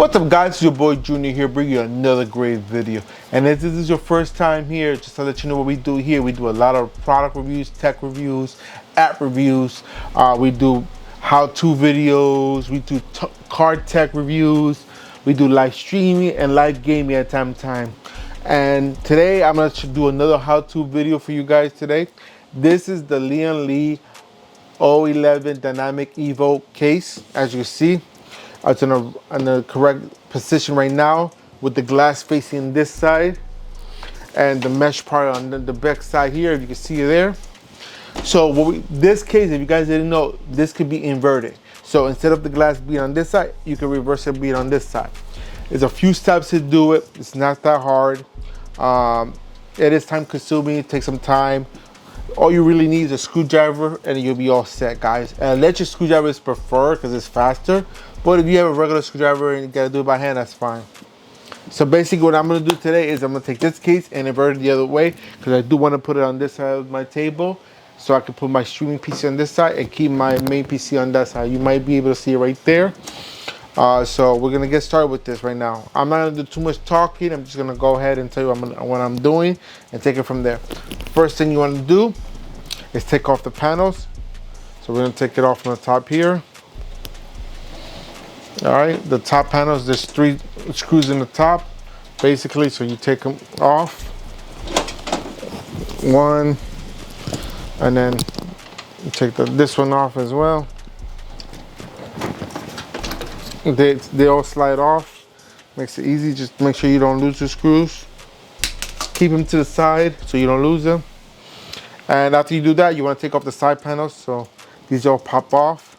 What's up guys, it's your boy Junior here, bringing you another great video. And if this is your first time here, just to let you know what we do here, we do a lot of product reviews, tech reviews, app reviews, we do how-to videos, we do car tech reviews, we do live streaming and live gaming at time to time. And today I'm going to do another how-to video for you guys today. This is the Lian O11 Dyamic Evo case, as you see. It's in the correct position right now with the glass facing this side and the mesh part on the back side here, if you can see it there. So this case, if you guys didn't know, this could be inverted. So instead of the glass being on this side, you can reverse it being on this side. There's a few steps to do it. It's not that hard. It is time consuming, it takes some time. All you really need is a screwdriver and you'll be all set, guys. And electric screwdriver is preferred because it's faster. But if you have a regular screwdriver and you gotta do it by hand, that's fine. So basically what I'm gonna do today is I'm gonna take this case and invert it the other way because I do wanna put it on this side of my table so I can put my streaming PC on this side and keep my main PC on that side. You might be able to see it right there. So we're gonna get started with this right now. I'm not gonna do too much talking. I'm just gonna go ahead and tell you what I'm doing and take it from there. First thing you wanna do is take off the panels. So we're gonna take it off from the top here. All right, the top panels, there's 3 screws in the top, basically, so you take them off. 1, and then you take this one off as well. They all slide off, makes it easy. Just make sure you don't lose the screws. Keep them to the side so you don't lose them. And after you do that, you want to take off the side panels, so these all pop off.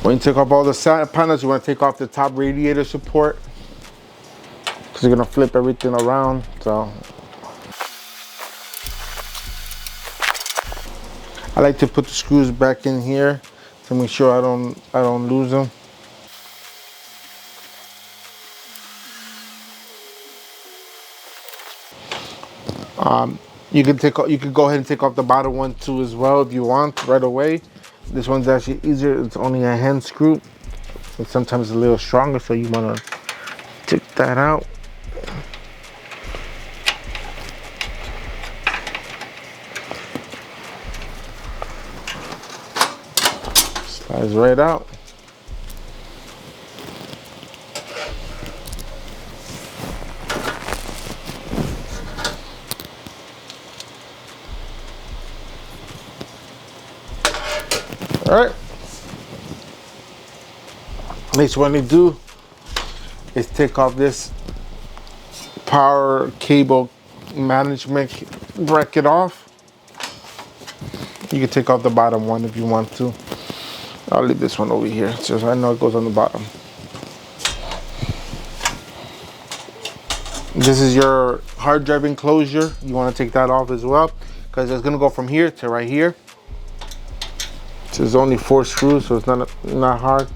When you take off all the side panels, you want to take off the top radiator support because you're going to flip everything around. So I like to put the screws back in here to make sure I don't lose them. You can go ahead and take off the bottom one too as well if you want right away. This one's actually easier. It's only a hand screw. It's sometimes a little stronger, so you want to take that out. Slides right out. All right, next one to do is take off this power cable management bracket off. You can take off the bottom one if you want to. I'll leave this one over here, just I know it goes on the bottom. This is your hard drive enclosure. You want to take that off as well because it's going to go from here to right here. There's only 4 screws, so it's not hard.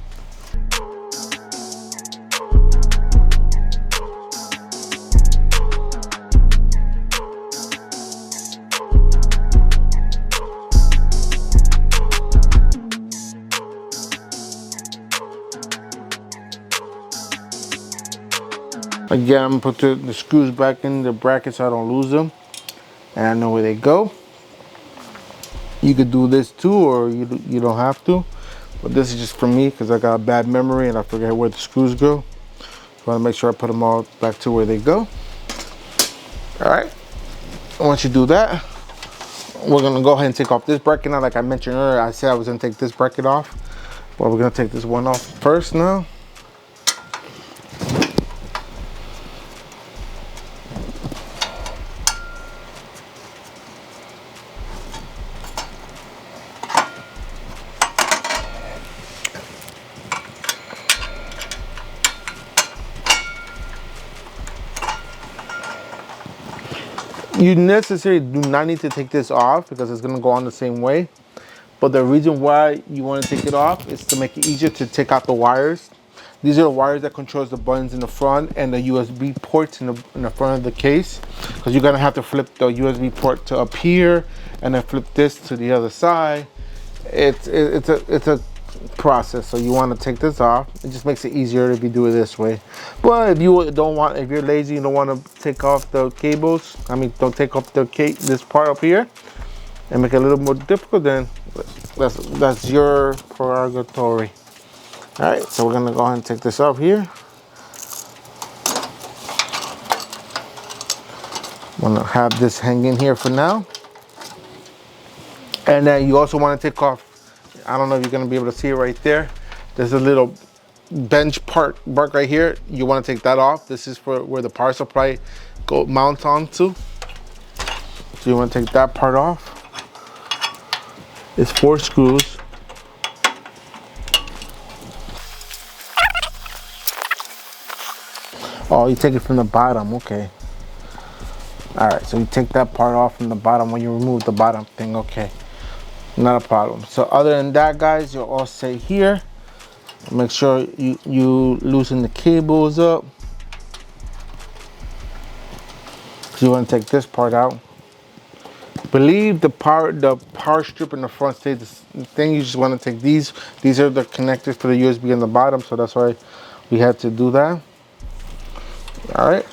Again, I'm gonna put the screws back in the bracket so I don't lose them, and I know where they go. You could do this too, or you don't have to, but this is just for me because I got a bad memory and I forget where the screws go. So I want to make sure I put them all back to where they go. All right, once you do that, we're gonna go ahead and take off this bracket now. Like I mentioned earlier, I said I was gonna take this bracket off, but we're gonna take this one off first now. You necessarily do not need to take this off because it's going to go on the same way. But the reason why you want to take it off is to make it easier to take out the wires. These are the wires that controls the buttons in the front and the USB ports in the front of the case. Because you're gonna have to flip the USB port to up here and then flip this to the other side. It's a process, so you want to take this off. It just makes it easier if you do it this way. But if you don't want, if you're lazy, you don't want to take off the cables. I mean, don't take off this part up here and make it a little more difficult. Then that's your prerogative. All right, so we're gonna go ahead and take this off here. I'm gonna have this hanging here for now. And then you also want to take off, I don't know if you're going to be able to see it right there. There's a little bench part right here. You want to take that off. This is for where the power supply mounts onto. So you want to take that part off. It's 4 screws. Oh, you take it from the bottom, okay. All right, so you take that part off from the bottom when you remove the bottom thing, okay. Not a problem. So other than that, guys, you're all set here. Make sure you loosen the cables up. So you want to take this part out. Believe the power strip in the front stays the thing. You just want to take these. These are the connectors for the USB in the bottom, so that's why we had to do that. All right,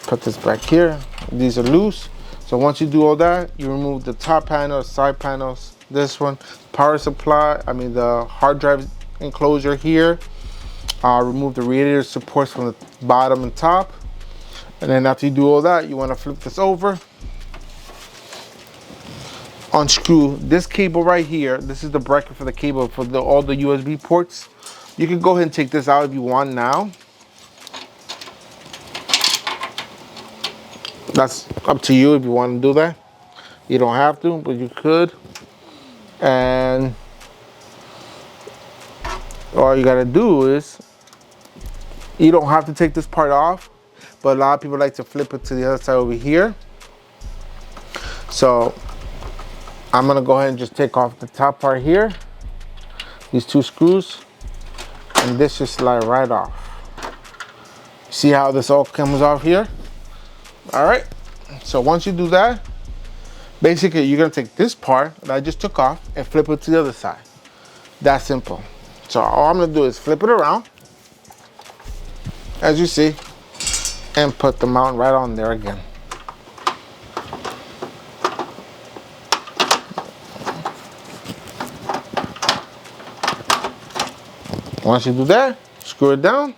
put this back here. These are loose. So once you do all that, you remove the top panel, side panels, this one, power supply, the hard drive enclosure here. Remove the radiator supports from the bottom and top. And then after you do all that, you want to flip this over. Unscrew this cable right here. This is the bracket for the cable for all the USB ports. You can go ahead and take this out if you want now. That's up to you if you want to do that. You don't have to, but you could. And all you gotta do is, you don't have to take this part off, but a lot of people like to flip it to the other side over here. So I'm gonna go ahead and just take off the top part here, these 2 screws, and this just slide right off. See how this all comes off here? All right, so once you do that, basically you're gonna take this part that I just took off and flip it to the other side. That simple. So all I'm gonna do is flip it around, as you see, and put the mount right on there again. Once you do that, screw it down.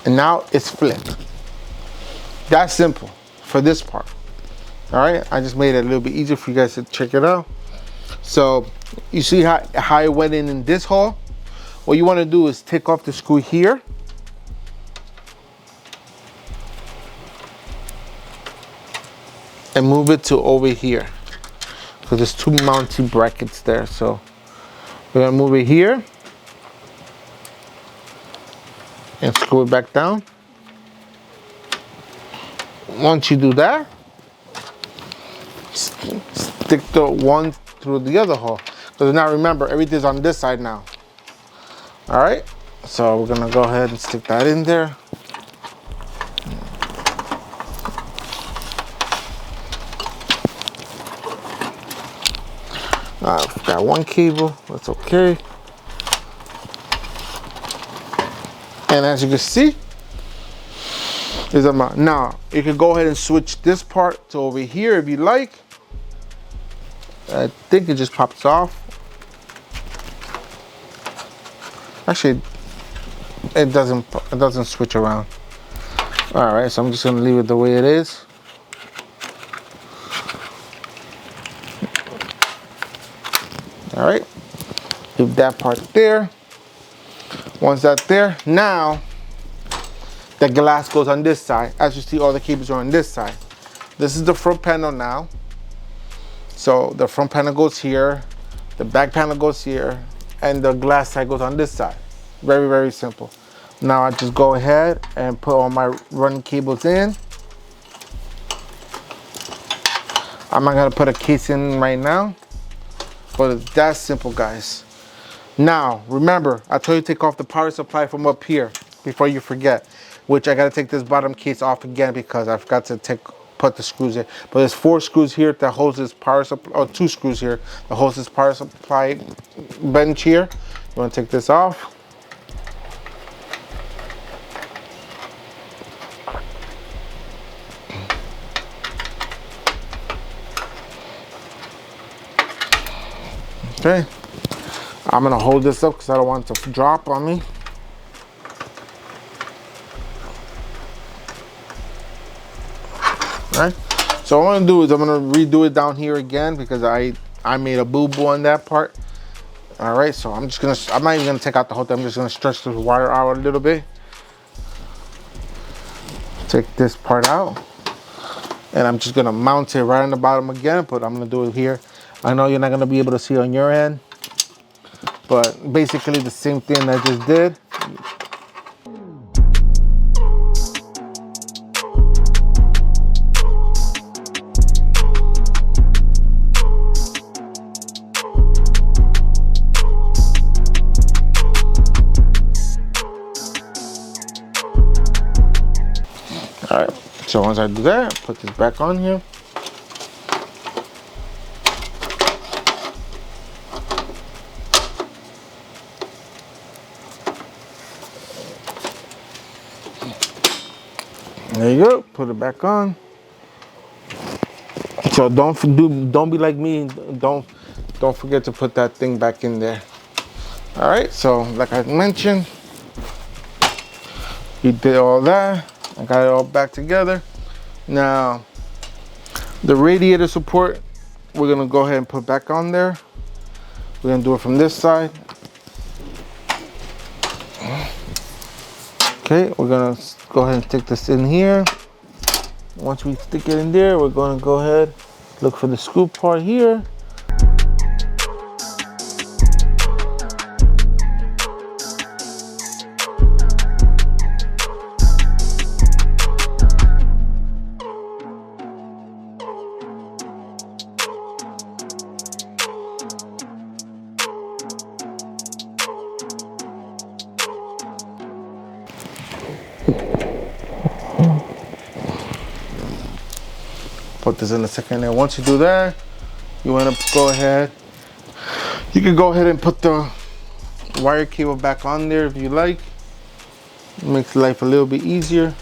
And now it's flipped. That's simple for this part. All right, I just made it a little bit easier for you guys to check it out. So you see how it went in this hole? What you want to do is take off the screw here. And move it to over here. Because there's 2 mounting brackets there. So we're gonna move it here. And screw it back down. Once you do that, stick the one through the other hole. Because now remember, everything's on this side now. All right, so we're gonna go ahead and stick that in there. I've got 1 cable, that's okay. And as you can see, there's a mount. Now, you can go ahead and switch this part to over here if you like. I think it just pops off. Actually, it doesn't switch around. All right, so I'm just gonna leave it the way it is. All right, leave that part there. Once that's there, now the glass goes on this side. As you see, all the cables are on this side. This is the front panel now. So the front panel goes here, the back panel goes here, and the glass side goes on this side. Very, very simple. Now I just go ahead and put all my running cables in. I'm not gonna put a case in right now, but it's that simple, guys. Now, remember, I told you to take off the power supply from up here before you forget, which I gotta take this bottom case off again because I forgot to put the screws in. But there's 4 screws here that holds this power supply, or 2 screws here that holds this power supply bench here. You wanna take this off. Okay, I'm gonna hold this up because I don't want it to drop on me. All right, so what I'm gonna do is I'm gonna redo it down here again because I made a boo-boo on that part. All right, so I'm not even gonna take out the whole thing. I'm just gonna stretch the wire out a little bit. Take this part out. And I'm just gonna mount it right on the bottom again, but I'm gonna do it here. I know you're not gonna be able to see on your end, but basically the same thing I just did. All right, so once I do that, put this back on here. There you go, put it back on. So don't be like me, don't forget to put that thing back in there. All right, so like I mentioned, we did all that. I got it all back together. Now, the radiator support, we're gonna go ahead and put back on there. We're gonna do it from this side. Okay, we're gonna go ahead and stick this in here. Once we stick it in there, we're gonna go ahead, look for the screw part here. Put this in a second, and once you do that, you want to go ahead. You can go ahead and put the wire cable back on there if you like. It makes life a little bit easier.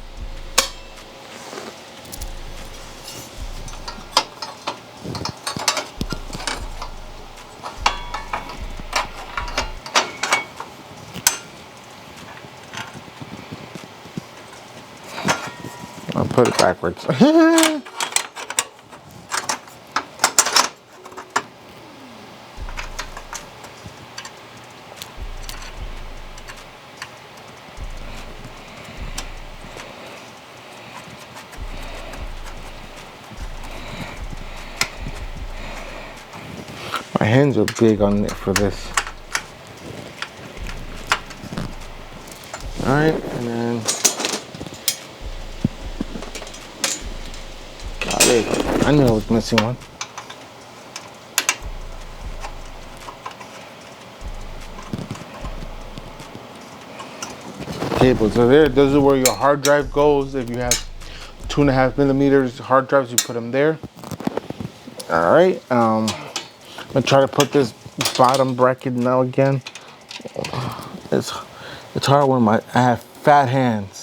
I'll put it backwards. My hands are big on it for this. All right, and then there you go. I knew I was missing one. Cable. So there, this is where your hard drive goes. If you have 2.5 millimeters hard drives, you put them there. All right. I'm gonna try to put this bottom bracket now again. It's hard when I have fat hands.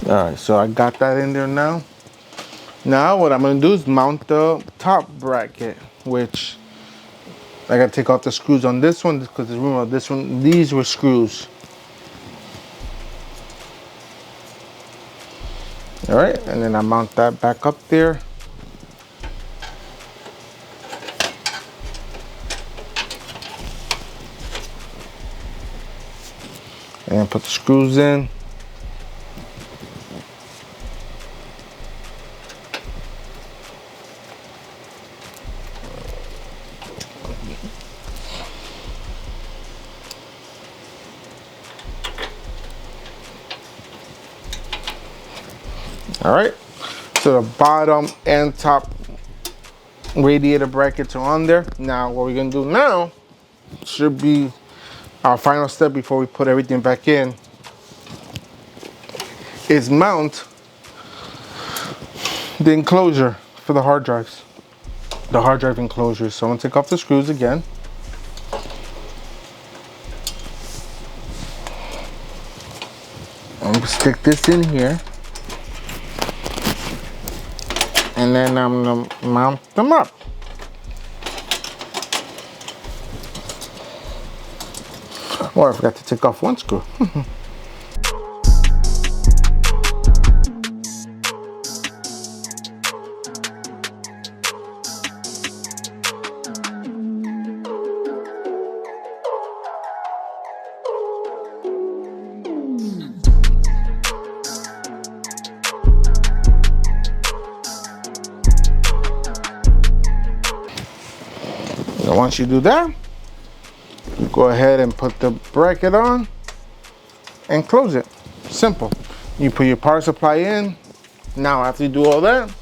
All right, so I got that in there now. Now what I'm gonna do is mount the top bracket, which I gotta take off the screws on this one because remember this one, these were screws. All right, and then I mount that back up there. and put the screws in. All right, so the bottom and top radiator brackets are on there. Now what we're gonna do now should be our final step before we put everything back in, is mount the enclosure for the hard drives, the hard drive enclosure. So I'm gonna take off the screws again. I'm gonna stick this in here, and then I'm gonna mount them up. Oh, I forgot to take off one screw. Now, once you do that, you go ahead and put the bracket on and close it. Simple. You put your power supply in. Now, after you do all that,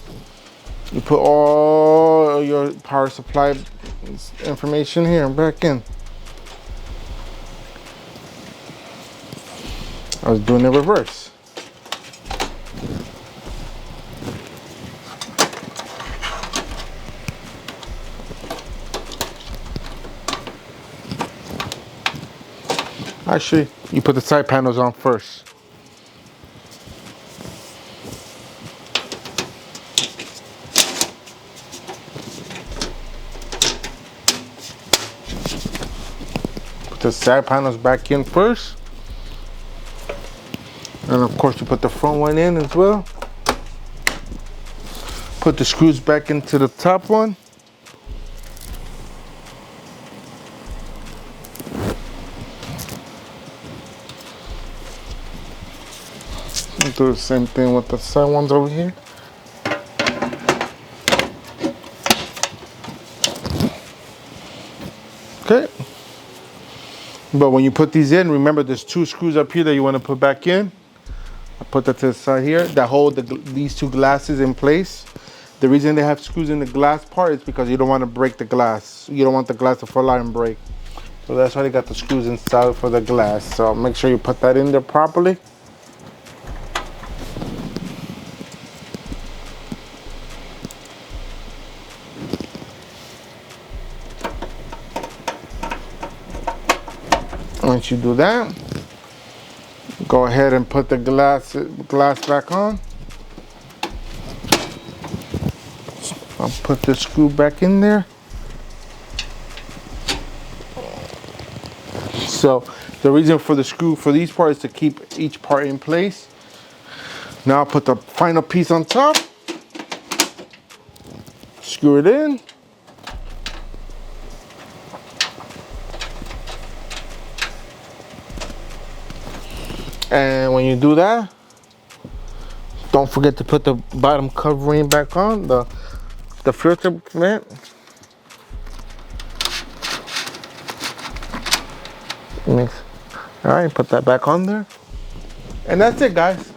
you put all your power supply information here and back in. I was doing the reverse. Actually, you put the side panels on first. Put the side panels back in first. And of course, you put the front one in as well. Put the screws back into the top one. Do the same thing with the side ones over here. Okay. But when you put these in, remember there's two screws up here that you want to put back in. I put that to the side here that hold these two glasses in place. The reason they have screws in the glass part is because you don't want to break the glass. You don't want the glass to fall out and break. So that's why they got the screws inside for the glass. So make sure you put that in there properly. Once you do that, go ahead and put the glass back on. I'll put the screw back in there. So the reason for the screw for these parts is to keep each part in place. Now I'll put the final piece on top. Screw it in. And when you do that, don't forget to put the bottom covering back on, the filter vent. All right, put that back on there. And that's it, guys.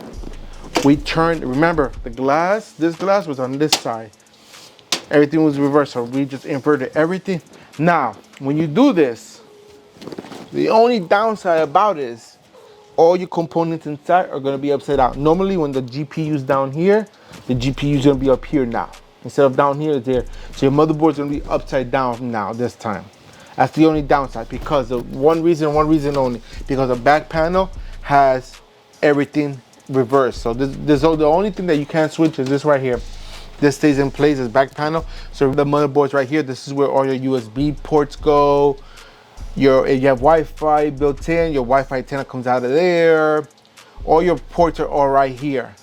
We turned, remember, this glass was on this side. Everything was reversed, so we just inverted everything. Now, when you do this, the only downside about it is all your components inside are going to be upside down. Normally when the GPU is down here, the GPU is going to be up here now. Instead of down here, it's there. So your motherboard is going to be upside down now this time. That's the only downside, because of one reason only. Because the back panel has everything reversed. So this the only thing that you can't switch is this right here. This stays in place, this back panel. So the motherboard's right here. This is where all your USB ports go. You have Wi-Fi built in, your Wi-Fi antenna comes out of there. All your ports are all right here.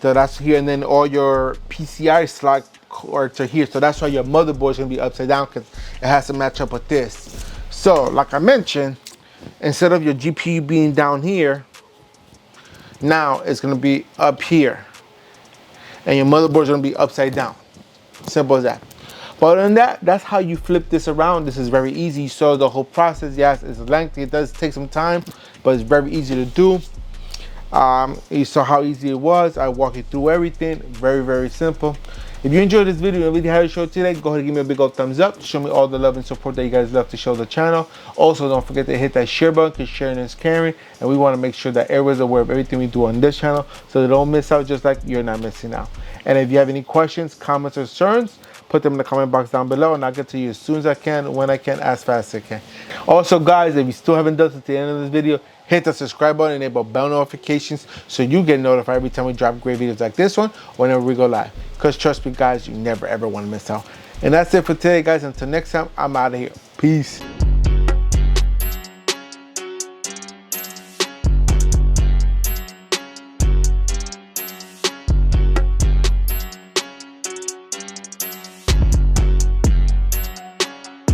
So that's here, and then all your PCI slot cords are here. So that's why your motherboard is gonna be upside down, because it has to match up with this. So like I mentioned, instead of your GPU being down here, now it's gonna be up here. And your motherboard's gonna be upside down. Simple as that. But other than that, that's how you flip this around. This is very easy. So the whole process, yes, is lengthy. It does take some time, but it's very easy to do. You saw how easy it was. I walk you through everything. Very, very simple. If you enjoyed this video and really had a show today, go ahead and give me a big old thumbs up. Show me all the love and support that you guys love to show the channel. Also, don't forget to hit that share button, because sharing is caring. And we want to make sure that everyone's aware of everything we do on this channel, so they don't miss out, just like you're not missing out. And if you have any questions, comments, or concerns, put them in the comment box down below, and I'll get to you as soon as I can, when I can, as fast as I can. Also, guys, if you still haven't done it to the end of this video, hit the subscribe button, enable bell notifications, so you get notified every time we drop great videos like this one, whenever we go live. Because trust me, guys, you never ever want to miss out. And that's it for today, guys. Until next time, I'm out of here. Peace.